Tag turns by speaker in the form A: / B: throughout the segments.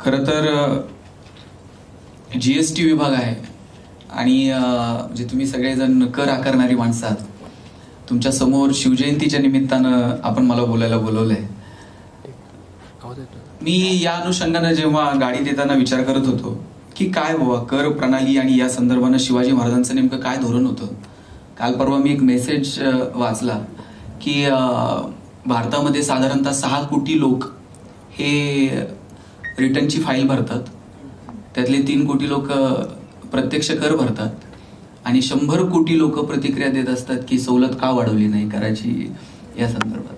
A: खरं तर GST विभाग आहे आणि जे तुम्ही सगळेजण कर आकारणारी माणसं आहात, तुमच्या समोर शिवजयंतीच्या निमित्तानं आपण मला बोलायला बोलवलंय. मी या अनुषंगानं जेव्हा गाडीत येताना विचार करत होतो की काय बाबा कर प्रणाली आणि या संदर्भानं शिवाजी महाराजांचं नेमकं काय धोरण होतं. काल परवा मी एक मेसेज वाचला की भारतामध्ये साधारणतः 6 कोटी लोक हे रिटर्नची फाईल भरतात, त्यातले 3 कोटी लोक प्रत्यक्ष कर भरतात आणि 100 कोटी लोक प्रतिक्रिया देत असतात की सवलत का वाढवली नाही कराची या संदर्भात.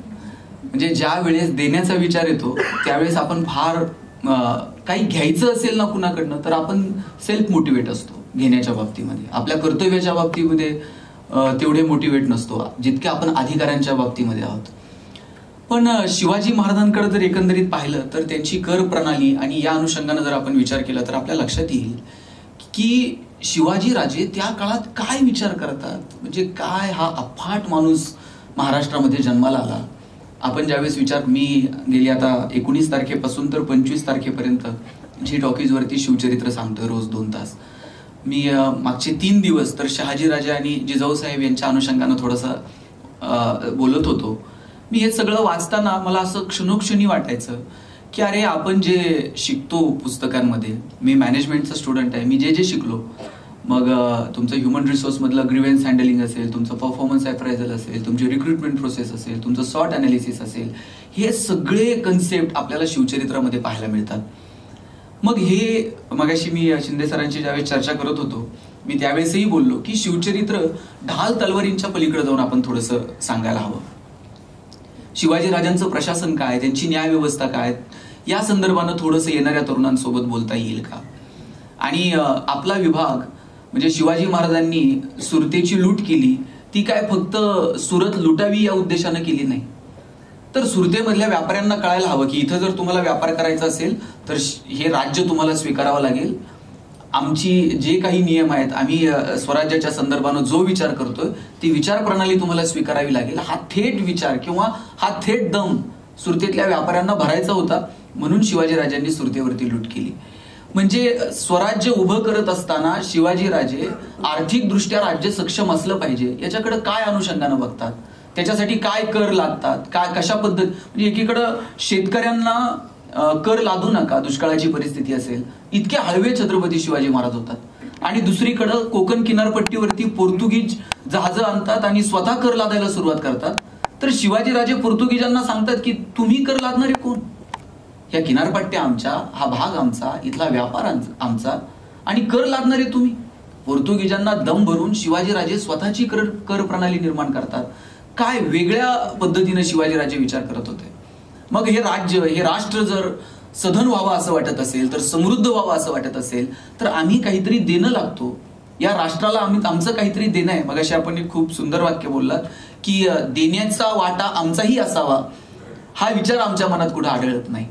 A: म्हणजे ज्या वेळेस देण्याचा विचार येतो त्यावेळेस आपण फार काही घ्यायचं असेल ना कुणाकडनं तर आपण सेल्फ मोटिवेट असतो घेण्याच्या बाबतीमध्ये. आपल्या कर्तव्याच्या बाबतीमध्ये तेवढे मोटिवेट नसतो जितके आपण अधिकाऱ्यांच्या बाबतीमध्ये आहोत. पण शिवाजी महाराजांकडे जर एकंदरीत पाहिलं तर त्यांची कर प्रणाली आणि या अनुषंगानं जर आपण विचार केला तर आपल्या लक्षात येईल की शिवाजी राजे त्या काळात काय विचार करतात. म्हणजे काय हा अफाट माणूस महाराष्ट्रामध्ये जन्माला आला. आपण ज्यावेळेस विचार, मी गेली आता 19 तारखेपासून तर 25 तारखेपर्यंत जी टॉकीजवरती शिवचरित्र सांगतोय रोज 2 तास. मी मागचे 3 दिवस तर शहाजीराजे आणि जिजाऊसाहेब यांच्या अनुषंगानं थोडंसं बोलत होतो. मी हे सगळं वाचताना मला असं क्षणोक्षणी वाटायचं की अरे आपण जे शिकतो पुस्तकांमध्ये, मी मॅनेजमेंटचा स्टुडंट आहे, मी जे शिकलो, मग तुमचं ह्युमन रिसोर्समधलं ग्रीव्हन्स हँडलिंग असेल, तुमचं परफॉर्मन्स अप्रायझल असेल, तुमची रिक्रुटमेंट प्रोसेस असेल, तुमचं सॉर्ट अनालिसिस असेल, हे सगळे कन्सेप्ट आपल्याला शिवचरित्रामध्ये पाहायला मिळतात. मग हे मगाशी मी शिंदे सरांची ज्यावेळेस चर्चा करत होतो मी त्यावेळेसही बोललो की शिवचरित्र ढाल तलवारींच्या पलीकडे जाऊन आपण थोडंसं सांगायला हवं. शिवाजी राजांचं प्रशासन काय, त्यांची न्यायव्यवस्था काय, या संदर्भानं थोडंसं येणाऱ्या तरुणांसोबत बोलता येईल का. आणि आपला विभाग म्हणजे शिवाजी महाराजांनी सुरतेची लूट केली, ती काय फक्त सुरत लुटावी या उद्देशानं केली नाही, तर सुरतेमधल्या व्यापाऱ्यांना कळायला हवं की इथं जर तुम्हाला व्यापार करायचा असेल तर हे राज्य तुम्हाला स्वीकारावं लागेल. आमची जे काही नियम आहेत, आम्ही स्वराज्याच्या संदर्भानं जो विचार करतोय ती विचार प्रणाली तुम्हाला स्वीकारावी लागेल. हा थेट विचार किंवा हा थेट दम सुरतेतल्या व्यापाऱ्यांना भरायचा होता, म्हणून शिवाजीराजांनी सुरतेवरती लूट केली. म्हणजे स्वराज्य उभं करत असताना शिवाजीराजे आर्थिकदृष्ट्या राज्य सक्षम असलं पाहिजे याच्याकडे काय अनुषंगानं बघतात, त्याच्यासाठी काय कर लागतात, काय कशा पद्धत. म्हणजे एकीकडं शेतकऱ्यांना कर लादू नका, दुष्काळाची परिस्थिती असेल, इतके हळवे छत्रपती शिवाजी महाराज होतात, आणि दुसरीकडं कोकण किनारपट्टीवरती पोर्तुगीज जहाजं आणतात आणि स्वतः कर लादायला सुरुवात करतात. तर शिवाजीराजे पोर्तुगीजांना सांगतात की तुम्ही कर लादणारे कोण, या किनारपट्ट्या आमच्या, हा भाग आमचा, इथला व्यापार आमचा, आणि कर लादणारे तुम्ही. पोर्तुगीजांना दम भरून शिवाजीराजे स्वतःची कर प्रणाली निर्माण करतात. काय वेगळ्या पद्धतीने शिवाजीराजे विचार करत होते. मग हे राज्य, हे राष्ट्र जर सधन व्हावं असं वाटत असेल, तर समृद्ध व्हावं असं वाटत असेल, तर आम्ही काहीतरी देणं लागतो या राष्ट्राला, आमचं काहीतरी देणं आहे. मगाशी आपण एक खूप सुंदर वाक्य बोललात की देण्याचा वाटा आमचाही असावा, हा विचार आमच्या मनात कुठं आढळत नाही.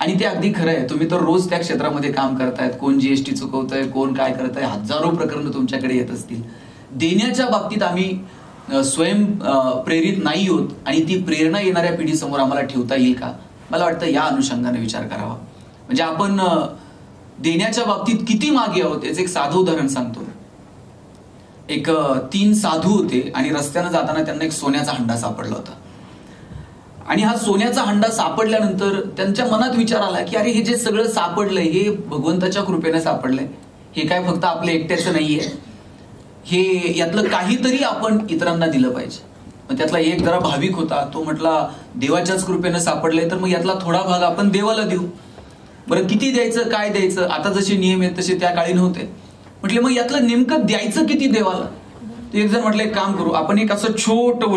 A: आणि ते अगदी खरं आहे. तुम्ही तर रोज त्या क्षेत्रामध्ये काम करतायत, कोण GST चुकवतंय, कोण काय करतंय, हजारो प्रकरणं तुमच्याकडे येत असतील. देण्याच्या बाबतीत आम्ही स्वयं प्रेरित नाही होत आणि ती प्रेरणा येणाऱ्या पिढीसमोर आम्हाला ठेवता येईल का, मला वाटतं या अनुषंगाने विचार करावा. म्हणजे आपण देण्याच्या बाबतीत किती मागे आहोत याचं एक साधं उदाहरण सांगतो. एक 3 साधू होते आणि रस्त्यानं जाताना त्यांना एक सोन्याचा हंडा सापडला होता. आणि हा सोन्याचा हंडा सापडल्यानंतर त्यांच्या मनात विचार आला की अरे हे जे सगळं सापडलंय हे भगवंताच्या कृपेने सापडलंय, हे काय फक्त आपलं एकट्याचं नाहीये, हे यातलं काहीतरी आपण इतरांना दिलं पाहिजे. मग त्यातला एक जरा भाविक होता, तो म्हटला देवाच्याच कृपेनं सापडलंय तर मग यातला थोडा भाग आपण देवाला देऊ. बरं किती द्यायचं, काय द्यायचं, आता जसे नियम आहेत तसे त्या काळी नव्हते. म्हटले मग यातलं नेमकं द्यायचं किती देवाला. एक जण म्हटलं एक काम करू, आपण एक असं छोटं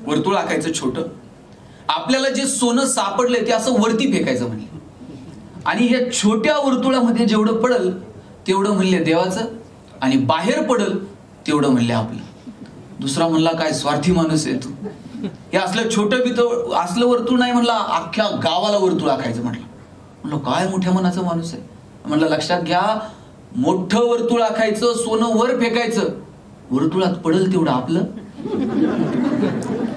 A: वर्तुळ आखायचं छोटं, आपल्याला जे सोनं सापडलंय ते असं वरती फेकायचं म्हणले, आणि या छोट्या वर्तुळामध्ये जेवढं पडल तेवढं म्हणले देवाचं, आणि बाहेर पडल तेवढं म्हणले आपलं. दुसरा म्हणला काय स्वार्थी माणूस आहे तू, हे असलं छोटं असलं वर्तुळ नाही म्हणला, अख्ख्या गावाला वर्तुळ आखायचं म्हटलं. म्हणलं काय मोठ्या मनाचा माणूस आहे. म्हणलं लक्षात घ्या, मोठं वर्तुळ आखायचं, सोनं वर फेकायचं, वर्तुळात पडल तेवढं आपलं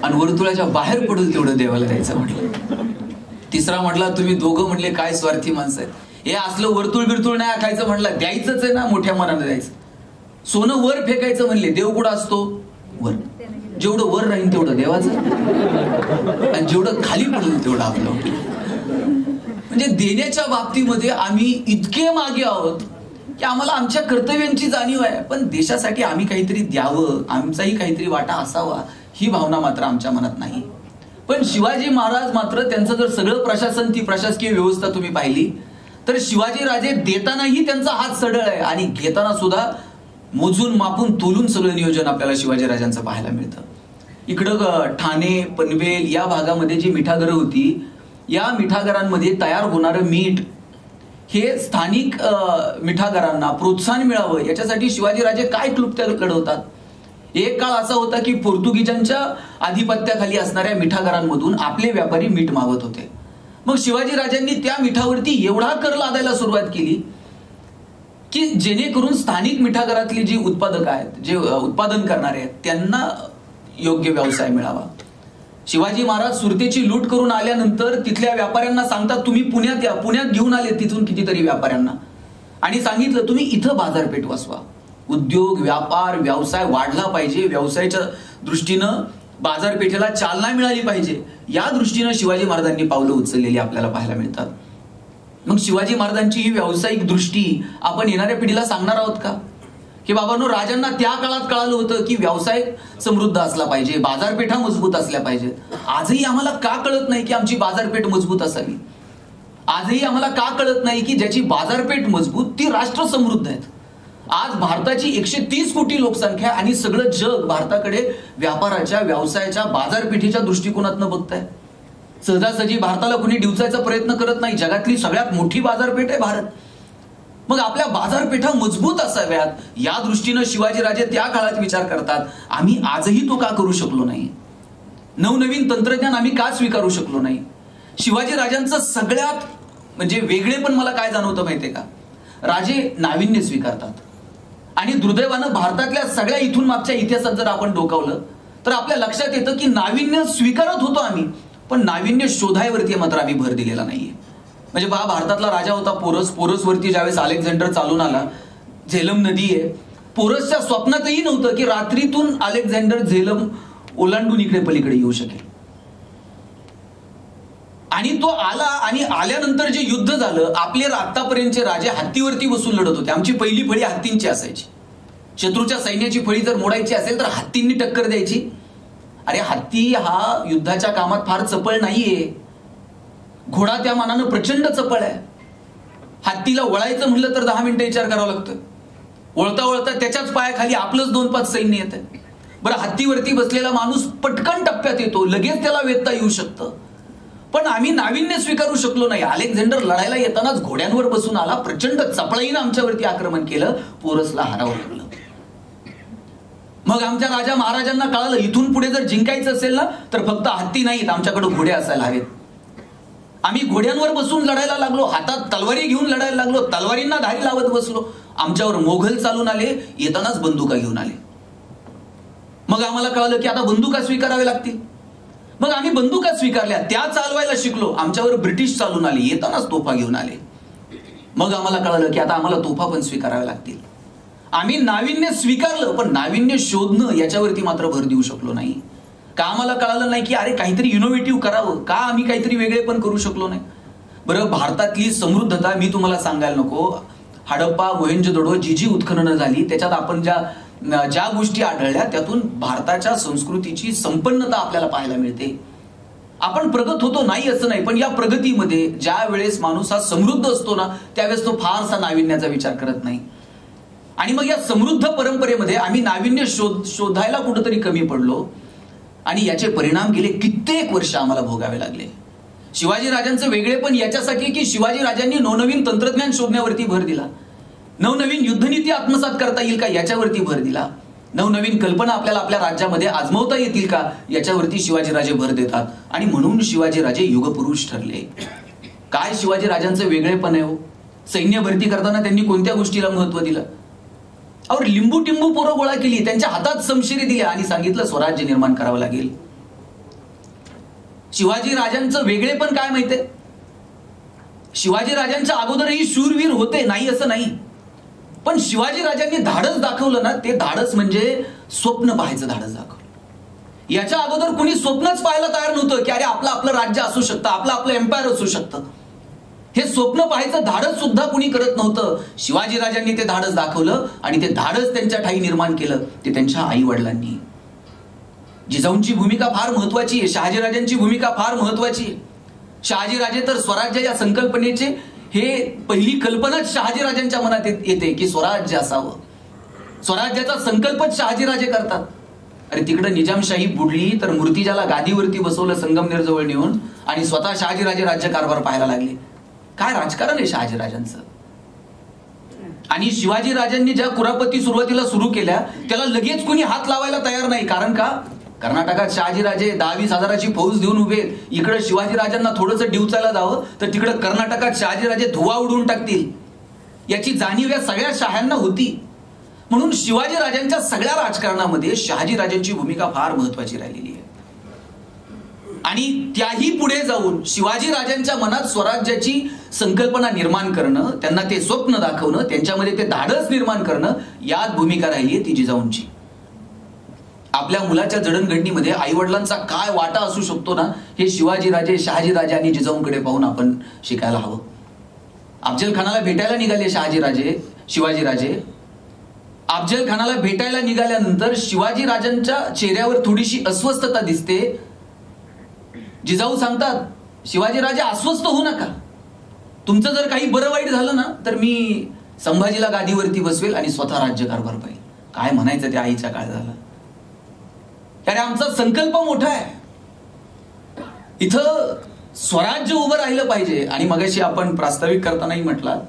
A: आणि वर्तुळाच्या बाहेर पडल तेवढं देवाला द्यायचं म्हटलं. तिसरा म्हटला तुम्ही दोघं म्हणले काय स्वार्थी माणसं आहेत, हे असलं वर्तुळ बिरतुळ नाही आखायचं म्हटलं, द्यायचंच आहे ना, मोठ्या मनानं द्यायचं. सोनं वर फेकायचं म्हणले, देव कुठं असतो? वर. जेवढं वर राहील तेवढं देवाचं, आणि जेवढं खाली पडेल तेवढं आपलं. म्हणजे देण्याच्या बाबतीमध्ये आम्ही इतके मागे आहोत की आम्हाला आमच्या कर्तव्यांची जाणीव आहे, पण देशासाठी आम्ही काहीतरी द्यावं, आमचाही काहीतरी वाटा असावा ही भावना मात्र आमच्या मनात नाही. पण शिवाजी महाराज मात्र त्यांचं जर सगळं प्रशासन, ती प्रशासकीय व्यवस्था तुम्ही पाहिली तर शिवाजी राजे देतानाही त्यांचा हात सरळ आहे आणि घेताना सुद्धा मोजून मापून तोलून सगळं नियोजन आपल्याला शिवाजी राजांचं पाहायला मिळतं. इकडं ठाणे, पनवेल या भागामध्ये जी मिठागरं होती, या मिठागरांमध्ये तयार होणारं मीठ हे स्थानिक मिठागरांना प्रोत्साहन मिळावं याच्यासाठी शिवाजीराजे काय क्लुप्त्या लढवतात. एक काळ असा होता की पोर्तुगीजांच्या आधिपत्याखाली असणाऱ्या मिठागरांमधून आपले व्यापारी मीठ मागत होते. मग शिवाजीराजांनी त्या मिठावरती एवढा कर लादायला सुरुवात केली की जेणेकरून स्थानिक मिठागरातली जी उत्पादक आहेत, जे उत्पादन करणारे आहेत, त्यांना योग्य व्यवसाय मिळावा. शिवाजी महाराज सुरतेची लूट करून आल्यानंतर तिथल्या व्यापाऱ्यांना सांगतात तुम्ही पुण्यात या. पुण्यात घेऊन आले तिथून कितीतरी व्यापाऱ्यांना आणि सांगितलं तुम्ही इथं बाजारपेठ वसवा. उद्योग, व्यापार, व्यवसाय वाढला पाहिजे, व्यवसायाच्या दृष्टीनं बाजारपेठेला चालना मिळाली पाहिजे, या दृष्टीनं शिवाजी महाराजांनी पावलं उचललेली आपल्याला पाहायला मिळतात. मग शिवाजी महाराजांची ही व्यावसायिक दृष्टी आपण येणाऱ्या पिढीला सांगणार आहोत का की बाबांनो, राजांना त्या काळात कळालं होतं की व्यवसाय समृद्ध असला पाहिजे, बाजारपेठा मजबूत असल्या पाहिजेत. आजही आम्हाला का कळत नाही की आमची बाजारपेठ मजबूत असावी? आजही आम्हाला का कळत नाही की ज्याची बाजारपेठ मजबूत ती राष्ट्र समृद्ध आहेत? आज भारताची 130 कोटी लोकसंख्या आणि सगळं जग भारताकडे व्यापाराच्या, व्यवसायाच्या, बाजारपेठेच्या दृष्टिकोनातनं बघताय. सहजासहजी भारताला कुणी डिवचायचा प्रयत्न करत नाही. जगातली सगळ्यात मोठी बाजारपेठ आहे भारत. मग आपल्या बाजारपेठा मजबूत असाव्यात या दृष्टीनं शिवाजीराजे त्या काळात विचार करतात. आम्ही आजही तो का करू शकलो नाही? नवनवीन तंत्रज्ञान आम्ही का स्वीकारू शकलो नाही? शिवाजीराजांचं सगळ्यात म्हणजे वेगळे पण मला काय जाणवतं माहितीये का, राजे नाविन्य स्वीकारतात. आणि दुर्दैवानं भारतातल्या सगळ्या इथून मागच्या इतिहासात जर आपण डोकावलं तर आपल्या लक्षात येतं की नाविन्य स्वीकारत होतो आम्ही, पण नाविन्य शोधायवरती मात्र आम्ही भर दिलेला नाहीये. म्हणजे पहा, भारतातला राजा होता पोरस. पोरसवरती ज्यावेळेस अलेक्झांडर चालून आला, झेलम नदी आहे, पोरसच्या स्वप्नातही नव्हतं की रात्रीतून अलेक्झांडर झेलम ओलांडून इकडे पलीकडे येऊ शकेल. आणि तो आला आणि आल्यानंतर जे युद्ध झालं, आपले आतापर्यंतचे राजे हत्तीवरती बसून लढत होते. आमची पहिली फळी हत्तींची असायची. शत्रूच्या सैन्याची फळी जर मोडायची असेल तर हत्तींनी टक्कर द्यायची. अरे हत्ती हा युद्धाच्या कामात फार चपळ नाहीये, घोडा त्या मानानं प्रचंड चपळ आहे. हत्तीला वळायचं म्हणलं तर 10 मिनिटं विचार करावं लागतं. वळता वळता त्याच्याच पायाखाली आपलंच 2-5 सैन्य येतं. बरं, हत्तीवरती बसलेला माणूस पटकन टप्प्यात येतो, लगेच त्याला वेधता येऊ शकतं. पण आम्ही नाविन्य स्वीकारू शकलो नाही. अलेक्झांडर लढायला येतानाच घोड्यांवर बसून आला, प्रचंड चपळाईनं आमच्यावरती आक्रमण केलं, पोरसला हरावं लागलं. मग आमच्या राजा महाराजांना कळालं इथून पुढे जर जिंकायचं असेल ना तर फक्त हत्ती नाहीत, आमच्याकडे घोडे असायला हवेत. आम्ही घोड्यांवर बसून लढायला लागलो, हातात तलवारी घेऊन लढायला लागलो, तलवारींना धारी लावत बसलो. आमच्यावर मोघल चालून आले, येतानाच बंदुका घेऊन आले. मग आम्हाला कळालं की आता बंदुका स्वीकाराव्या लागतील. मग आम्ही बंदुका स्वीकारल्या, त्या चालवायला शिकलो. आमच्यावर ब्रिटिश चालून आले, येतानाच तोफा घेऊन आले. मग आम्हाला कळालं की आता आम्हाला तोफा पण स्वीकाराव्या लागतील. आम्ही नाविन्य स्वीकारलं, पण नाविन्य शोधणं याच्यावरती मात्र भर देऊ शकलो नाही. का आम्हाला कळालं नाही की अरे काहीतरी इनोव्हेटिव्ह करावं, का आम्ही काहीतरी वेगळे पण करू शकलो नाही? बरं, भारतातली समृद्धता मी तुम्हाला सांगायला नको. हडप्पा, मोहेंजोदडो जी उत्खननं झाली त्याच्यात आपण ज्या गोष्टी आढळल्या त्यातून भारताच्या संस्कृतीची संपन्नता आपल्याला पाहायला मिळते. आपण प्रगत होतो नाही असं नाही, पण या प्रगतीमध्ये ज्या वेळेस माणूस हा समृद्ध असतो ना त्यावेळेस तो फारसा नाविन्याचा विचार करत नाही. आणि मग या समृद्ध परंपरेमध्ये आम्ही नाविन्य शोधायला कुठंतरी कमी पडलो आणि याचे परिणाम गेले कित्येक वर्ष आम्हाला भोगावे लागले. शिवाजी राजांचं वेगळे पण याच्यासाठी की शिवाजी राजांनी नवनवीन तंत्रज्ञान शोधण्यावरती भर दिला, नवनवीन युद्धनीती आत्मसात करता येईल का याच्यावरती भर दिला, नवनवीन कल्पना आपल्याला आपल्या राज्यामध्ये आजमावता येतील का याच्यावरती शिवाजीराजे भर देतात. आणि म्हणून शिवाजीराजे युगपुरुष ठरले. काय शिवाजी राजांचं वेगळेपण आहे हो? सैन्य भरती करताना त्यांनी कोणत्या गोष्टीला महत्व दिलं? और लिंबू टिंबू पोरं गोळा केली, त्यांच्या हातात समशिरी दिल्या आणि सांगितलं स्वराज्य निर्माण करावं लागेल. शिवाजी राजांचं वेगळेपण काय माहितीये? शिवाजी राजांच्या अगोदरही शूरवीर होते, नाही असं नाही, पण शिवाजी राजांनी धाडस दाखवलं ना, ते धाडस म्हणजे स्वप्न पाहायचं धाडस दाखवलं. याच्या अगोदर कुणी स्वप्नच पाहायला तयार नव्हतं की अरे आपलं राज्य असू शकतं, आपलं एम्पायर असू शकतं. हे स्वप्न पाहायचं धाडस सुद्धा कुणी करत नव्हतं. शिवाजी राजांनी ते धाडस दाखवलं आणि ते धाडस त्यांच्या ठाई निर्माण केलं ते त्यांच्या आई वडिलांनी. जिजाऊंची भूमिका फार महत्वाची आहे, शहाजीराजांची भूमिका फार महत्वाची आहे. शहाजीराजे तर स्वराज्य या संकल्पनेचे हे पहिली कल्पनाच शहाजीराजांच्या मनात येते की स्वराज्य असावं. स्वराज्याचा संकल्पच शहाजीराजे करतात. अरे तिकडे निजामशाही बुडली तर मूर्तिजाला गादीवरती बसवलं संगमनेर जवळ नेऊन आणि स्वतः शहाजीराजे राज्यकारभार पाहायला लागले. काय राजकारण आहे शहाजीराजांचं. आणि शिवाजीराजांनी ज्या कुरापती सुरुवातीला सुरू केल्या त्याला लगेच कुणी हात लावायला तयार नाही. कारण का? कर्नाटकात शहाजीराजे 10-20 हजाराची फौज देऊन उभे, इकडे शिवाजीराजांना थोडंसं डिवचायला जावं तर तिकडे कर्नाटकात शहाजीराजे धुवा उडवून टाकतील याची जाणीव या सगळ्या शहांना होती. म्हणून शिवाजीराजांच्या सगळ्या राजकारणामध्ये शहाजीराजांची भूमिका फार महत्वाची राहिलेली आहे. आणि त्याही पुढे जाऊन शिवाजीराजांच्या मनात स्वराज्याची संकल्पना निर्माण करणं, त्यांना ते स्वप्न दाखवणं, त्यांच्यामध्ये ते धाडस निर्माण करणं, यात भूमिका राहिली आहे ती जिजाऊंची. आपल्या मुलाच्या जडणघडणीमध्ये आईवडिलांचा काय वाटा असू शकतो ना, हे शिवाजीराजे, शहाजीराजे आणि जिजाऊंकडे पाहून आपण शिकायला हवं. अफजल खानाला भेटायला निघाले शिवाजीराजे. अफजल खानाला भेटायला निघाल्यानंतर शिवाजीराजांच्या चेहऱ्यावर थोडीशी अस्वस्थता दिसते. जिजाऊ सांगतात, शिवाजीराजे अस्वस्थ होऊ नका, तुमचं जर काही बरं वाईट झालं ना तर मी संभाजीला गादीवरती बसवेल आणि स्वतः राज्यकारभार पाहिजे. काय म्हणायचं त्या आईच्या काळजाला. अरे आमचा संकल्प मोठा आहे, इथं स्वराज्य उभं राहिलं पाहिजे. आणि मगाशी आपण प्रास्ताविक करतानाही म्हटलात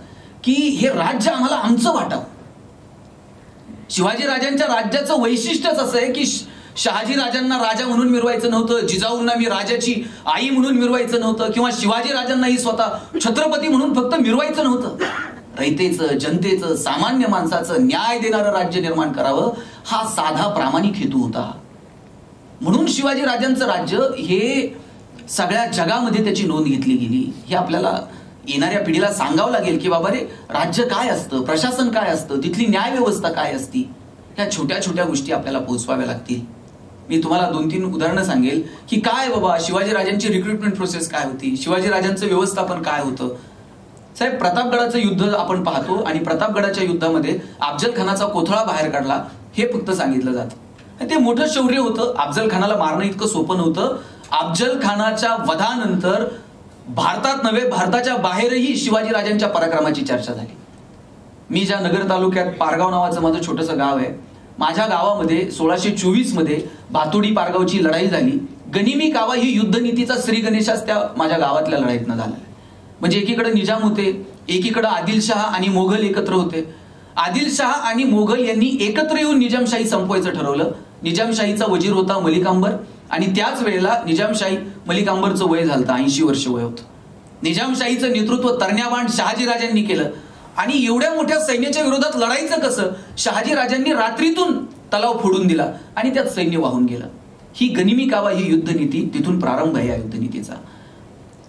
A: की हे राज्य आम्हाला आमचं वाटावं. शिवाजीराजांच्या राज्याचं वैशिष्ट्यच असं आहे की शहाजीराजांना राजा म्हणून मिरवायचं नव्हतं, जिजाऊंना मी राजाची आई म्हणून मिरवायचं नव्हतं, किंवा शिवाजीराजांनाही स्वतः छत्रपती म्हणून फक्त मिरवायचं नव्हतं. रयतेचं, जनतेचं, सामान्य माणसाचं न्याय देणारं राज्य निर्माण करावं हा साधा प्रामाणिक हेतू होता. म्हणून शिवाजीराजांचं राज्य हे सगळ्या जगामध्ये त्याची नोंद घेतली गेली. हे आपल्याला येणाऱ्या पिढीला सांगावं लागेल की बाबा रे, राज्य काय असतं, प्रशासन काय असतं, तिथली न्याय व्यवस्था काय असती, ह्या छोट्या छोट्या गोष्टी आपल्याला पोहोचवाव्या लागतील. मी तुम्हाला 2-3 उदाहरणं सांगेल की काय बाबा शिवाजीराजांची रिक्रुटमेंट प्रोसेस काय होती, शिवाजीराजांचं व्यवस्थापन काय होतं. साहेब, प्रतापगडाचं युद्ध आपण पाहतो आणि प्रतापगडाच्या युद्धामध्ये अफजल खानाचा कोथळा बाहेर काढला हे फक्त सांगितलं जातं. ते मोठं शौर्य होतं. अफजल खानाला मारणं इतकं सोपं नव्हतं. अफजल खानाच्या वधानंतर भारतात नव्हे, भारताच्या बाहेरही शिवाजीराजांच्या पराक्रमाची चर्चा झाली. मी ज्या नगर तालुक्यात पारगाव नावाचं माझं छोटंसं गाव आहे, माझ्या गावामध्ये 1624 मध्ये भातोडी पारगावची लढाई झाली. गनिमी कावा ही युद्धनीतीचा श्री गणेशाच त्या माझ्या गावातल्या लढाईतनं झाला. म्हणजे एकीकडे निजाम होते, एकीकडे आदिलशहा आणि मोघल एकत्र होते. आदिलशहा आणि मोघल यांनी एकत्र येऊन निजामशाही संपवायचं ठरवलं. निजामशाहीचा वजीर होता मलिकांबर आणि त्याच वेळेला निजामशाही मलिकांबरचं वय झालं, 80 वर्ष वय होतं. निजामशाहीचं नेतृत्व तरण्याबाण शहाजीराजांनी केलं आणि एवढ्या मोठ्या सैन्याच्या विरोधात लढायचं कसं, शहाजीराजांनी रात्रीतून तलाव फोडून दिला आणि त्यात सैन्य वाहून गेलं. ही गनिमी कावा ही युद्धनीती, तिथून प्रारंभ आहे या युद्धनीतीचा.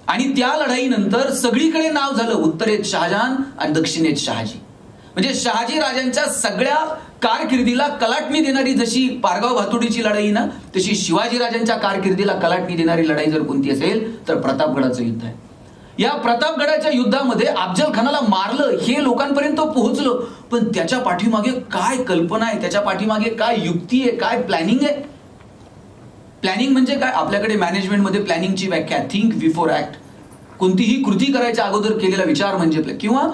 A: आणि त्या लढाईनंतर सगळीकडे नाव झालं उत्तरेत शहाजहान आणि दक्षिणेत शहाजी. म्हणजे शहाजी राजांच्या सगळ्या कारकिर्दीला कलाटणी देणारी जशी पारगाव भातोडीची लढाई ना, तशी शिवाजीराजांच्या कारकिर्दीला कलाटणी देणारी लढाई जर कोणती असेल तर प्रतापगडाचं युद्ध आहे. या प्रतापगडाच्या युद्धामध्ये अफजल खानाला मारलं हे लोकांपर्यंत पोहोचलं, पण त्याच्या पाठीमागे काय कल्पना आहे, त्याच्या पाठीमागे काय युक्ती आहे, काय प्लॅनिंग आहे. प्लॅनिंग म्हणजे काय? आपल्याकडे मॅनेजमेंटमध्ये प्लॅनिंगची व्याख्या थिंक बिफोर ऍक्ट. कोणतीही कृती करायच्या अगोदर केलेला विचार म्हणजे, किंवा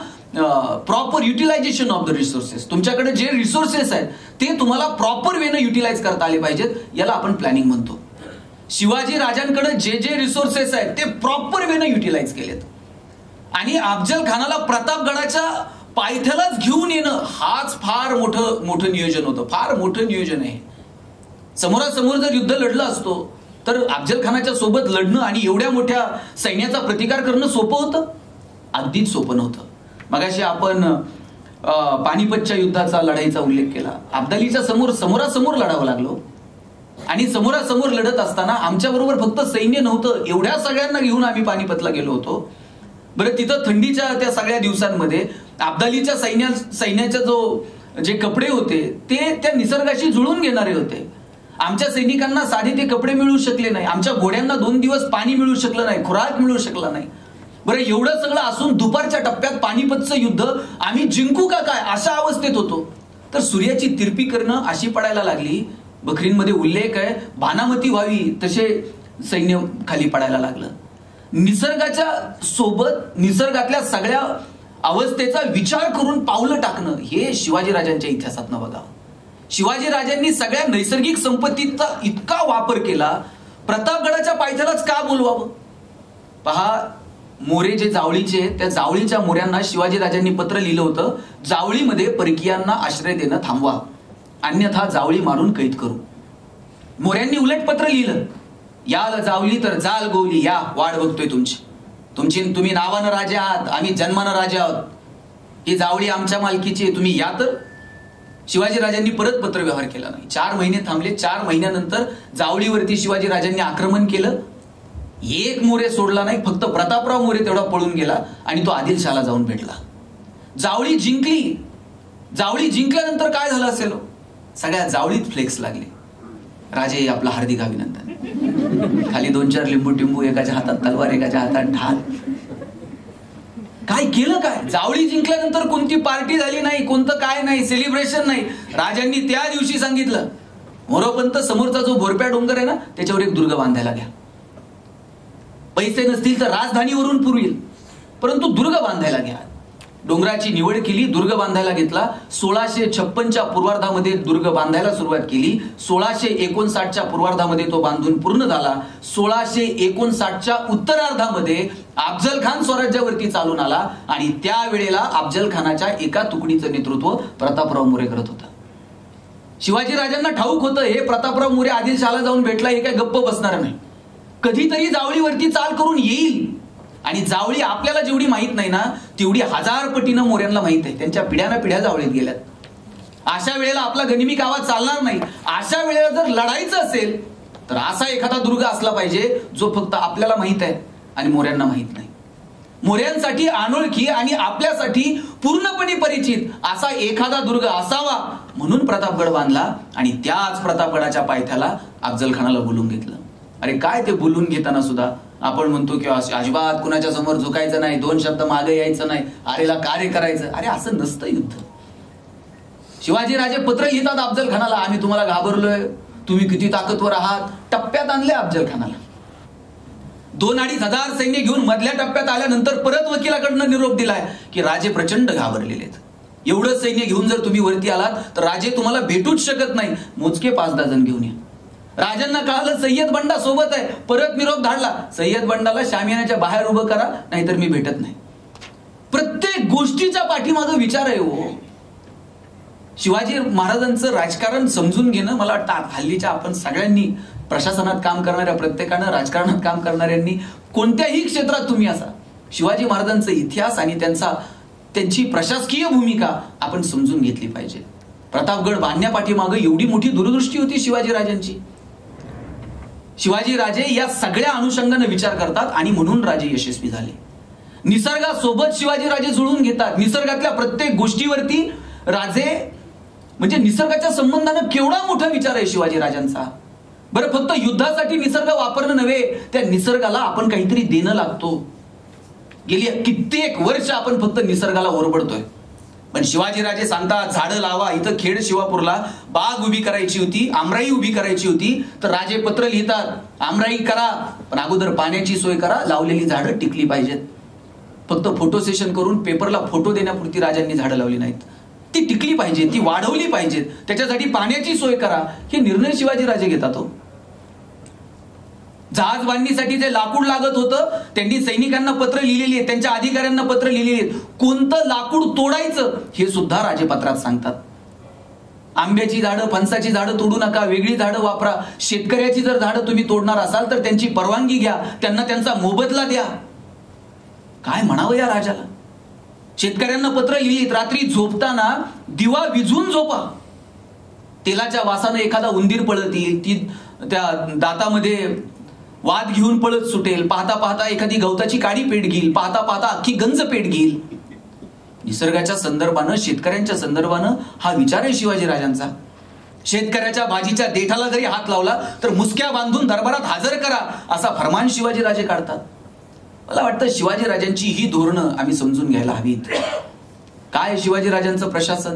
A: proper utilisation of the resources. तुमच्याकडे जे रिसोर्सेस आहेत ते तुम्हाला प्रॉपर वेनं युटिलाइज करता आले पाहिजेत, याला आपण प्लॅनिंग म्हणतो. शिवाजी राजांकडे जे जे रिसोर्सेस आहेत ते प्रॉपर वेनं युटिलाइज केलेत आणि अफजल खानाला प्रतापगडाच्या पायथ्यालाच घेऊन येणं हाच फार मोठं नियोजन होतं. फार मोठं नियोजन आहे. समोरासमोर जर युद्ध लढलं असतो तर अफजल खानाच्या सोबत लढणं आणि एवढ्या मोठ्या सैन्याचा प्रतिकार करणं सोपं होतं? अगदीच सोपं नव्हतं. मगाशी आपण पानिपतच्या युद्धाचा लढाईचा उल्लेख केला. अब्दालीच्या समोरासमोर लढावं लागलो आणि समोरासमोर लढत असताना आमच्या बरोबर फक्त सैन्य नव्हतं, एवढ्या सगळ्यांना घेऊन आम्ही पानिपतला गेलो होतो. बरं तिथं थंडीच्या त्या सगळ्या दिवसांमध्ये अब्दालीच्या सैन्याच्या जे कपडे होते ते त्या निसर्गाशी जुळून घेणारे होते. आमच्या सैनिकांना साधे ते कपडे मिळू शकले नाही, आमच्या घोड्यांना 2 दिवस पाणी मिळू शकलं नाही, खुराक मिळू शकला नाही. बरं एवढं सगळं असून दुपारच्या टप्प्यात पानिपतचं युद्ध आम्ही जिंकू का काय अशा अवस्थेत होतो. तर सूर्याची तिरपी करणं अशी पडायला लागली. बखरींमध्ये उल्लेख आहे, भानामती व्हावी तसे सैन्य खाली पडायला लागलं. निसर्गाच्या सोबत निसर्गातल्या सगळ्या अवस्थेचा विचार करून पावलं टाकणं हे शिवाजीराजांच्या इतिहासातनं बघावं. शिवाजीराजांनी सगळ्या नैसर्गिक संपत्तीचा इतका वापर केला, प्रतापगडाच्या पायथ्यालाच का बोलवावं. पहा, मोरे जे जावळीचे, त्या जावळीच्या मोऱ्यांना शिवाजीराजांनी पत्र लिहिलं होतं, जावळीमध्ये परकीयांना आश्रय देणं थांबवा, अन्यथा जावळी मारून कैद करू. मोऱ्यांनी उलट पत्र लिहिलं, याल जावली तर जाल गोवली, या वाट बघतोय तुम्ही नावानं राजे आहात, आम्ही जन्मानं राजे आहोत, ही जावळी आमच्या मालकीची, तुम्ही या. तर शिवाजीराजांनी परत पत्र व्यवहार केला नाही. 4 महिने थांबले. 4 महिन्यानंतर जावळीवरती शिवाजीराजांनी आक्रमण केलं. एक मोरे सोडला नाही, फक्त प्रतापराव मोरे तेवढा पळून गेला आणि तो आदिलशहाला जाऊन भेटला. जावळी जिंकली. जावळी जिंकल्यानंतर काय झालं असेल, सगळ्या जावळीत फ्लेक्स लागले, राजे आपला हार्दिक अभिनंदन. खाली 2-4 लिंबू टिंबू, एकाच्या हातात तलवार, एकाच्या हातात ढाल. काय केलं काय? जावळी जिंकल्यानंतर कोणती पार्टी झाली नाही, कोणतं काय नाही, सेलिब्रेशन नाही. राजांनी त्या दिवशी सांगितलं, मोरोपंत समोरचा जो भोरप्या डोंगर आहे ना त्याच्यावर एक दुर्ग बांधायला घ्या. पैसे नसतील तर राजधानीवरून पुरविल, परंतु दुर्ग बांधायला घ्या. डोंगराची निवड केली, दुर्ग बांधायला घेतला. 1656च्या पूर्वार्धामध्ये दुर्ग बांधायला सुरुवात केली. 1659च्या पूर्वार्धामध्ये तो बांधून पूर्ण झाला. 1659च्या उत्तरार्धामध्ये अफजल खान स्वराज्यावरती चालून आला आणि त्यावेळेला अफजल खानाच्या एका तुकडीचं नेतृत्व प्रतापराव मोरे करत होता. शिवाजीराजांना ठाऊक होतं, हे प्रतापराव मोरे आदिलशहाला जाऊन भेटला, हे काय गप्प बसणार नाही, कधीतरी जावळीवरती चाल करून येईल. आणि जावळी आपल्याला जेवढी माहित नाही ना तेवढी 1000 पटीनं मोऱ्यांना माहित आहे. त्यांच्या पिढ्याना पिढ्या जावळीत गेल्यात. अशा वेळेला आपला गनिमी गावात चालणार नाही. अशा वेळेला जर लढायचं असेल तर असा एखादा दुर्ग असला पाहिजे जो फक्त आपल्याला माहित आहे आणि मोऱ्यांना माहित नाही. मोऱ्यांसाठी अनोळखी आणि आपल्यासाठी पूर्णपणे परिचित असा एखादा दुर्ग असावा म्हणून प्रतापगड बांधला. आणि त्याच प्रतापगडाच्या पायथ्याला अफजल खानाला बोलून घेतलं. अरे काय ते बोलून घेताना सुद्धा आपण म्हणतो की अजिबात कुणाच्या समोर झुकायचं नाही, 2 शब्द मागे यायचं नाही, आरेला कार्य करायचं. अरे असं नसतं युद्ध. शिवाजीराजे पत्र लिहितात अफजल खानाला, आम्ही तुम्हाला घाबरलोय, तुम्ही किती ताकदवर आहात. टप्प्यात आणले अफजल खानाला. 2-2.5 हजार सैन्य घेऊन मधल्या टप्प्यात आल्यानंतर परत वकिलाकडनं निरोप दिलाय की राजे प्रचंड घाबरलेले आहेत. एवढं सैन्य घेऊन जर तुम्ही वरती आलात तर राजे तुम्हाला भेटूच शकत नाही, मोजके 5-10 जण घेऊन या. राजांना कळालं सय्यद बंडा सोबत आहे, परत निरोप धाडला, सय्यद बंडाला शामियानाच्या बाहेर उभं करा, नाहीतर मी भेटत नाही. प्रत्येक गोष्टीच्या पाठीमागं विचार आहे हो. शिवाजी महाराजांचं राजकारण समजून घेणं, मला वाटतं हल्लीच्या आपण सगळ्यांनी, प्रशासनात काम करणाऱ्या प्रत्येकानं, राजकारणात काम करणाऱ्यांनी, कोणत्याही क्षेत्रात तुम्ही असा, शिवाजी महाराजांचा इतिहास आणि त्यांची प्रशासकीय भूमिका आपण समजून घेतली पाहिजे. प्रतापगड बांधण्यापाठीमागं एवढी मोठी दूरदृष्टी होती शिवाजीराजांची. शिवाजीराजे या सगळ्या अनुषंगाने विचार करतात आणि म्हणून राजे यशस्वी झाले. निसर्गासोबत शिवाजीराजे जुळून घेतात. निसर्गातल्या प्रत्येक गोष्टीवरती राजे, म्हणजे निसर्गाच्या संबंधानं केवढा मोठा विचार आहे शिवाजीराजांचा. बरं फक्त युद्धासाठी निसर्ग वापरणं नव्हे, त्या निसर्गाला आपण काहीतरी देणं लागतो. गेली कित्येक वर्ष आपण फक्त निसर्गाला ओरबडतोय. पण शिवाजीराजे सांगतात झाडं लावा. इथं खेड शिवापूरला बाग उभी करायची होती, आमराई उभी करायची होती, तर राजे पत्र लिहितात आमराई करा, पण अगोदर पाण्याची सोय करा, लावलेली झाडं टिकली पाहिजेत. फक्त फोटो सेशन करून पेपरला फोटो देण्यापुरती राजांनी झाडं लावली नाहीत, ती टिकली पाहिजे, ती वाढवली पाहिजेत, त्याच्यासाठी पाण्याची सोय करा. हे निर्णय शिवाजीराजे घेतात हो. जहाज बांधणीसाठी जे लाकूड लागत होतं त्यांनी सैनिकांना पत्र लिहिलेली आहेत, त्यांच्या अधिकाऱ्यांना पत्र लिहिलेली आहेत. कोणतं लाकूड तोडायचं हे सुद्धा राजपत्रात सांगतात. आंब्याची झाडं, फणसाची झाडं तोडू नका, वेगळी झाडं वापरा. शेतकऱ्याची जर झाडं तुम्ही तोडणार असाल तर त्यांची परवानगी घ्या, त्यांना त्यांचा मोबदला द्या. काय म्हणावं या राजाला. शेतकऱ्यांना पत्र लिहिलीत, रात्री झोपताना दिवा विझून झोपा. तेलाच्या वासानं एखादा उंदीर पळत येईल, ती त्या दातामध्ये वाद घेऊन पळत सुटेल, पाहता पाहता एखादी गवताची काडी पेट घेईल, पाहता पाहता अख्खी गंज पेट घेईल. निसर्गाच्या संदर्भानं, शेतकऱ्यांच्या संदर्भानं हा विचार आहे शिवाजीराजांचा. शेतकऱ्याच्या भाजीच्या देठाला जरी हात लावला तर मुसक्या बांधून दरबारात हजर करा, असा फरमान शिवाजीराजे काढतात. मला वाटतं शिवाजीराजांची ही धोरणं आम्ही समजून घ्यायला हवीत. काय शिवाजीराजांचं प्रशासन,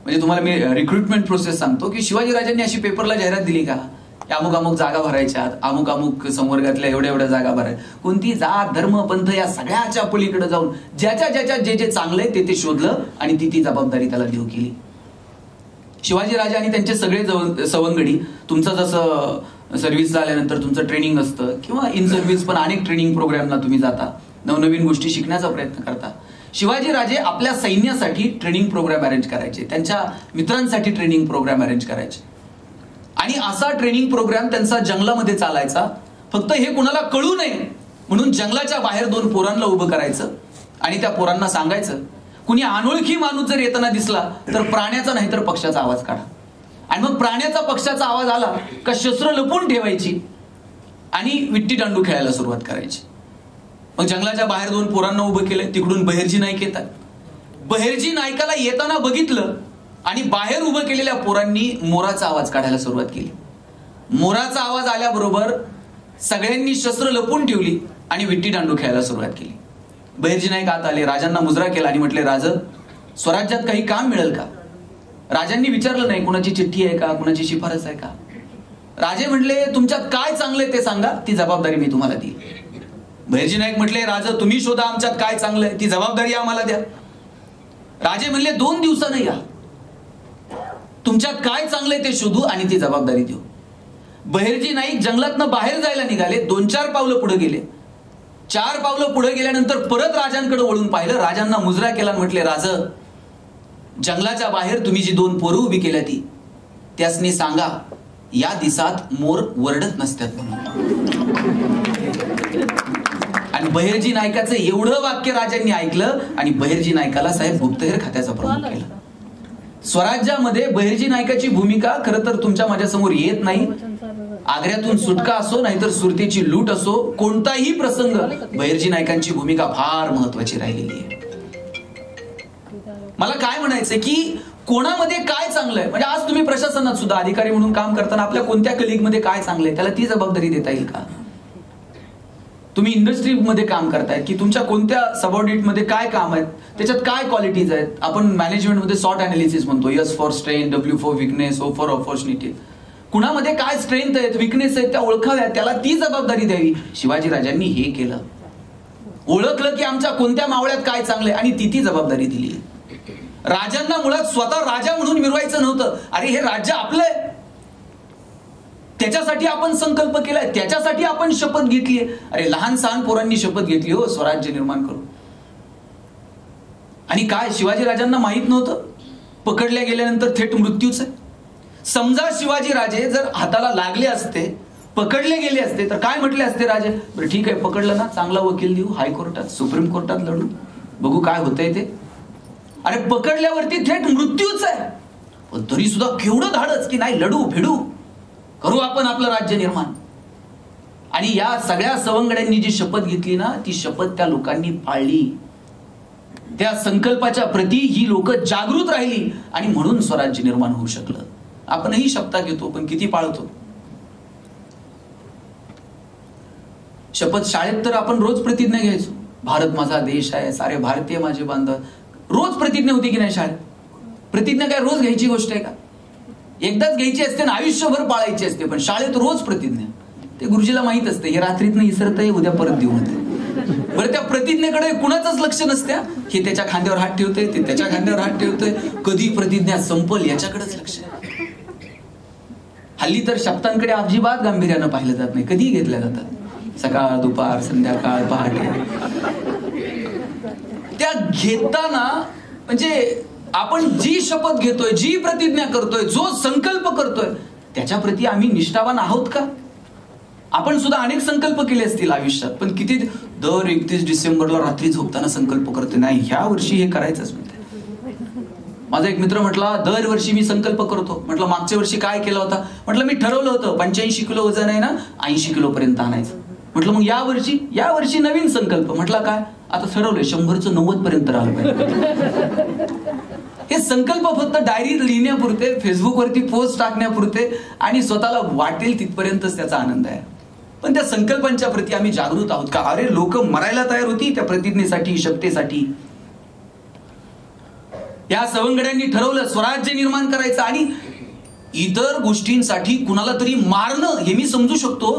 A: म्हणजे तुम्हाला मी रिक्रुटमेंट प्रोसेस सांगतो की शिवाजीराजांनी अशी पेपरला जाहिरात दिली का, अमुक अमुक जागा भरायच्या, अमुक अमुक संवर्गातल्या एवढ्या एवढ्या जागा भराय. कोणती जात, धर्म, पंथ या सगळ्याच्या पलीकडे जाऊन ज्याच्या ज्याच्या जे जे चांगलंय ते शोधलं आणि ती जबाबदारी त्याला देऊ केली. शिवाजीराजे आणि त्यांचे सगळे सवंगडी, तुमचं जसं सर्व्हिसला आल्यानंतर तुमचं ट्रेनिंग असतं किंवा इन सर्व्हिस पण अनेक ट्रेनिंग प्रोग्रामला तुम्ही जाता, नवनवीन गोष्टी शिकण्याचा प्रयत्न करता. शिवाजीराजे आपल्या सैन्यासाठी ट्रेनिंग प्रोग्राम अरेंज करायचे, त्यांच्या मित्रांसाठी ट्रेनिंग प्रोग्राम अरेंज करायचे. आणि असा ट्रेनिंग प्रोग्राम त्यांचा जंगलामध्ये चालायचा. फक्त हे कुणाला कळू नये म्हणून जंगलाच्या बाहेर 2 पोरांना उभं करायचं आणि त्या पोरांना सांगायचं, कुणी अनोळखी माणूस जर येताना दिसला तर प्राण्याचा नाही तर पक्षाचा आवाज काढा. आणि मग प्राण्याचा पक्षाचा आवाज आला का शस्त्र लपून ठेवायची आणि विट्टी दांडू खेळायला सुरुवात करायची. मग जंगलाच्या बाहेर 2 पोरांना उभं केलं, तिकडून बहिर्जी नाईक येतात. बहिर्जी नाईकाला येताना बघितलं आणि बाहेर उभं केलेल्या पोरांनी मोराचा आवाज काढायला सुरुवात केली. मोराचा आवाज आल्याबरोबर सगळ्यांनी शस्त्र लपून ठेवली आणि विट्टी दांडू खेळायला सुरुवात केली. बहिर्जी नाईक आत आले, राजांना मुजरा केला आणि म्हटले, राज, स्वराज्यात काही काम मिळेल का? राजांनी विचारलं नाही कुणाची चिठ्ठी आहे का, कुणाची शिफारस आहे का. राजे म्हटले, तुमच्यात काय चांगलंय ते सांगा, ती जबाबदारी मी तुम्हाला देईल. बहिर्जी नाईक म्हटले, राज, तुम्ही शोधा आमच्यात काय चांगलंय, ती जबाबदारी आम्हाला द्या. राजे म्हणले, 2 दिवसानं या, तुमच्यात काय चांगलंय ते शोधू आणि ती जबाबदारी देऊ. बहिर्जी नाईक जंगलातनं बाहेर जायला निघाले, 2-4 पावलं पुढे गेले. 4 पावलं पुढे गेल्यानंतर परत राजांकडे वळून पाहिलं, राजांना मुजरा केला आणि म्हटले, राज, जंगलाच्या बाहेर तुम्ही जी 2 पोरं उभी केल्या ती त्यासनी सांगा या दिसात मोर वरडत नसतात म्हणून. आणि बहिर्जी नाईकाचं एवढं वाक्य राजांनी ऐकलं आणि बहिर्जी नाईकाला साहेब गुप्तहेर खात्याचा प्रमुख केला. स्वराज्यामध्ये बहिर्जी नाईकाची भूमिका खरं तर तुमच्या माझ्यासमोर येत नाही. आग्र्यातून सुटका असो नाहीतर सुरतेची लूट असो, कोणताही प्रसंग बहिर्जी नाईकांची भूमिका फार महत्वाची राहिलेली आहे. मला काय म्हणायचंय की कोणामध्ये काय चांगलंय, म्हणजे आज तुम्ही प्रशासनात सुद्धा अधिकारी म्हणून काम करताना आपल्या कोणत्या कलिगमध्ये काय चांगलंय त्याला ती जबाबदारी देता येईल का? तुम्ही इंडस्ट्रीमध्ये काम करताय की तुमच्या कोणत्या सबऑर्डिनेटमध्ये काय काम आहेत, त्याच्यात काय क्वालिटीज आहेत. आपण मॅनेजमेंटमध्ये सॉर्ट अनालिसिस म्हणतो, S for strength, W for weakness, O for opportunity. कुणामध्ये काय स्ट्रेंथ आहेत, विकनेस आहेत त्या ओळखाव्या, त्याला ती जबाबदारी द्यावी. शिवाजीराजांनी हे केलं, ओळखलं की आमच्या कोणत्या मावळ्यात काय चांगलंय आणि ती जबाबदारी दिली. राजांना मुळात स्वतः राजा म्हणून मिरवायचं नव्हतं. अरे हे राज्य आपलंय, त्याच्यासाठी आपण संकल्प केलाय, त्याच्यासाठी आपण शपथ घेतलीये. अरे लहान सहान पोरांनी शपथ घेतली हो स्वराज्य निर्माण करू. आणि काय शिवाजीराजांना माहित नव्हतं पकडल्या गेल्यानंतर थेट मृत्यूच आहे. समजा शिवाजीराजे जर हाताला लागले असते, पकडले गेले असते तर काय म्हटले असते राजे, बरं ठीक आहे पकडलं ना, चांगला वकील देऊ, हायकोर्टात सुप्रीम कोर्टात लढू, बघू काय होतंय ते. अरे पकडल्यावरती थेट मृत्यूच आहे, पण तरी सुद्धा केवढं धाडस की नाही, लढू भिडू, करू आपण आपलं राज्य निर्माण. आणि या सगळ्या सवंगड्यांनी जी शपथ घेतली ना, ती शपथ त्या लोकांनी पाळली. त्या संकल्पाच्या प्रती ही लोक जागृत राहिली आणि म्हणून स्वराज्य निर्माण होऊ शकलं. आपणही शपथ घेतो पण किती पाळतो. शपथ शाळेत तर आपण रोज प्रतिज्ञा घ्यायचो, भारत माझा देश आहे, सारे भारतीय माझे बांधव, रोज प्रतिज्ञा होती की नाही शाळेत. प्रतिज्ञा काय रोज घ्यायची गोष्ट आहे का? एकदाच घ्यायची असते ना, आयुष्यभर पाळायची असते. पण शाळेत रोज प्रतिज्ञा, ते गुरुजीला माहित असते हे रात्रीतनं इसरतंय, उद्या परत देऊ म्हणते. बरं त्या प्रतिज्ञेकडे कुणाचंच लक्ष नसत्या, हे त्याच्या खांद्यावर हात ठेवतोय, ते त्याच्या खांद्यावर हात ठेवतोय, कधी प्रतिज्ञा संपल याच्याकडेच लक्ष. हल्ली तर शब्दांकडे अजिबात गांभीर्यानं पाहिलं जात नाही, कधी घेतल्या जातात, सकाळ दुपार संध्याकाळ पहाटे. त्या घेताना म्हणजे आपण जी शपथ घेतोय, जी प्रतिज्ञा करतोय, जो संकल्प करतोय त्याच्या प्रती आम्ही निष्ठावान आहोत का? आपण सुद्धा अनेक संकल्प केले असतील आयुष्यात, पण किती दर 31 डिसेंबरला रात्री झोपताना संकल्प करतोय, नाही ह्या वर्षी हे करायचंच म्हणते. माझा एक मित्र म्हटला, दरवर्षी मी संकल्प करतो. म्हटलं मागच्या वर्षी काय केला होता? म्हटलं मी ठरवलं होतं 85 किलो वजन आहे ना 80 किलो पर्यंत आणायचं. म्हटलं मग यावर्षी नवीन संकल्प. म्हटलं काय? आता ठरवलंय 100चं 90 पर्यंत राहिलं पाहिजे. हे संकल्प फक्त डायरीत लिहिण्यापुरते, फेसबुकवरती पोस्ट टाकण्यापुरते आणि स्वतःला वाटेल तिथपर्यंतच त्याचा आनंद आहे. पण त्या संकल्पांच्या प्रती आम्ही जागृत आहोत का? अरे लोक मरायला तयार होती त्या प्रतिज्ञेसाठी, शक्तीसाठी. या सवंगड्यांनी ठरवलं स्वराज्य निर्माण करायचं आणि इतर गोष्टींसाठी कुणाला तरी मारणं हे मी समजू शकतो,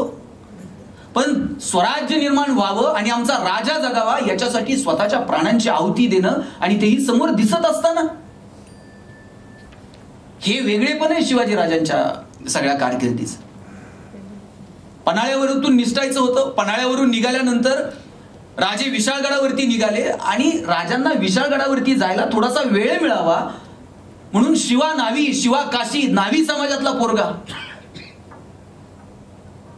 A: पण स्वराज्य निर्माण व्हावं आणि आमचा राजा जगावा याच्यासाठी स्वतःच्या प्राणांची आहुती देणं आणि तेही समोर दिसत असताना, हे वेगळेपण आहे शिवाजी राजांच्या सगळ्या कारकिर्दीचं. पन्हाळ्यावरून निसटायचं होतं. पन्हाळ्यावरून निघाल्यानंतर राजे विशाळगडावरती निघाले आणि राजांना विशाळगडावरती जायला थोडासा वेळ मिळावा म्हणून शिवा काशी नावी समाजातला पोरगा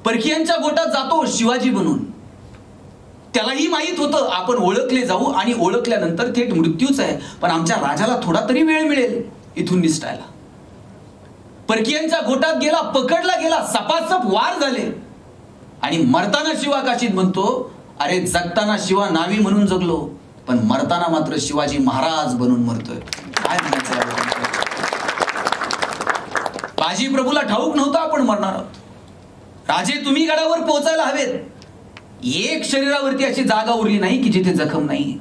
A: परकीयांच्या गोटात जातो शिवाजी बनून. त्यालाही माहित होतं आपण ओळखले जाऊ आणि ओळखल्यानंतर थेट मृत्यूच आहे, पण आमच्या राजाला थोडा तरी वेळ मिळेल इथून निसटायला. परकीयांच्या गोटात गेला, पकडला गेला, सपासप वार झाले आणि मरताना शिवा काशीत म्हणतो, अरे जगताना शिवा नावी म्हणून जगलो, पण मरताना मात्र शिवाजी महाराज बनून मरतोय. काय म्हणायचं? बाजी प्रभूला ठाऊक नव्हतं आपण मरणार आहोत. राजे तुम्ही गडावर पोहोचायला हवेत. एक शरीरावरती अशी जागा उरली नाही की जिथे जखम नाही.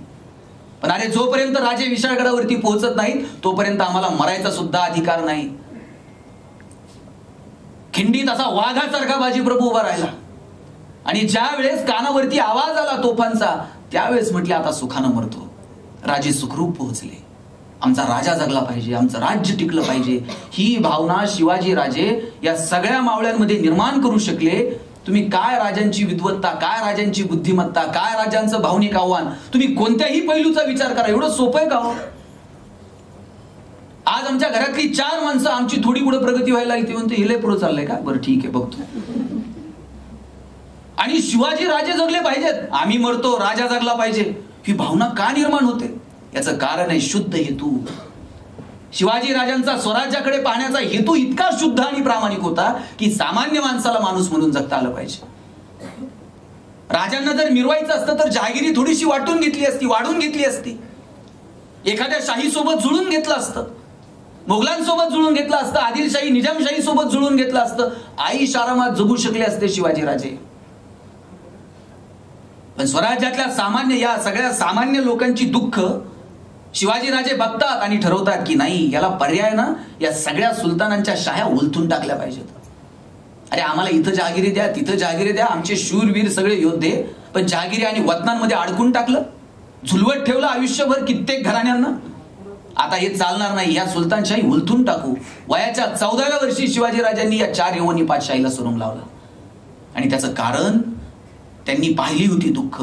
A: पण अरे जोपर्यंत राजे विशाळगडावरती पोहोचत नाहीत तोपर्यंत आम्हाला मरायचा सुद्धा अधिकार नाही. खिंडीत असा वाघासारखा बाजी प्रभू उभा राहिला आणि ज्या वेळेस कानावरती आवाज आला तोफांचा त्यावेळेस म्हटले आता सुखानं मरतो. राजे सुखरूप पोहोचले. आमचा राजा जगला पाहिजे, आमचं राज्य टिकलं पाहिजे, ही भावना शिवाजी राजे या सगळ्या मावळ्यांमध्ये निर्माण करू शकले. तुम्ही काय राजांची विद्वत्ता, काय राजांची बुद्धिमत्ता, काय राजांचं भावनिक आव्हान, तुम्ही कोणत्याही पैलूचा विचार करा. एवढं सोपं आहे का हो? आज आमच्या घरातली 4 माणसं आमची थोडी पुढे प्रगती व्हायला लागली, म्हणते हे लय पुढे चाललंय का? बरं ठीक आहे बघतो. आणि शिवाजी राजे जगले पाहिजेत, आम्ही मरतो, राजा जगला पाहिजे, ही भावना का निर्माण होते? याचं कारण आहे शुद्ध हेतू. शिवाजी राजांचा स्वराज्याकडे पाहण्याचा हेतू इतका शुद्ध आणि प्रामाणिक होता की सामान्य माणसाला माणूस म्हणून जगता आलं पाहिजे. राजांना जर मिरवायचं असतं तर जहागिरी थोडीशी वाटून घेतली असती, वाढून घेतली असती, एखाद्या शाही सोबत जुळून घेतलं असतं, मोगलांसोबत जुळून घेतलं असतं, आदिलशाही निजामशाही सोबत जुळून घेतलं असतं, आईश आरामात जगू शकले असते शिवाजी राजे. पण स्वराज्यातल्या या सगळ्या सामान्य लोकांची दुःख शिवाजी राजे बघतात आणि ठरवतात की नाही, याला पर्याय ना या सगळ्या सुलतानांच्या शाह्या उलथून टाकल्या पाहिजेत. अरे आम्हाला इथं जहागिरी द्या, तिथं जहागिरी द्या, आमचे शूरवीर सगळे योद्धे, पण जहागिरी आणि वतनांमध्ये अडकून टाकलं, झुलवत ठेवलं आयुष्यभर कित्येक घराण्यांना. आता हे चालणार नाही, या सुलतानशाही उलथून टाकू. वयाच्या 14व्या वर्षी शिवाजी राजांनी या 4 यवनी पातशाहीला सुरुंग लावला आणि त्याचं कारण त्यांनी पाहिली होती दुःख.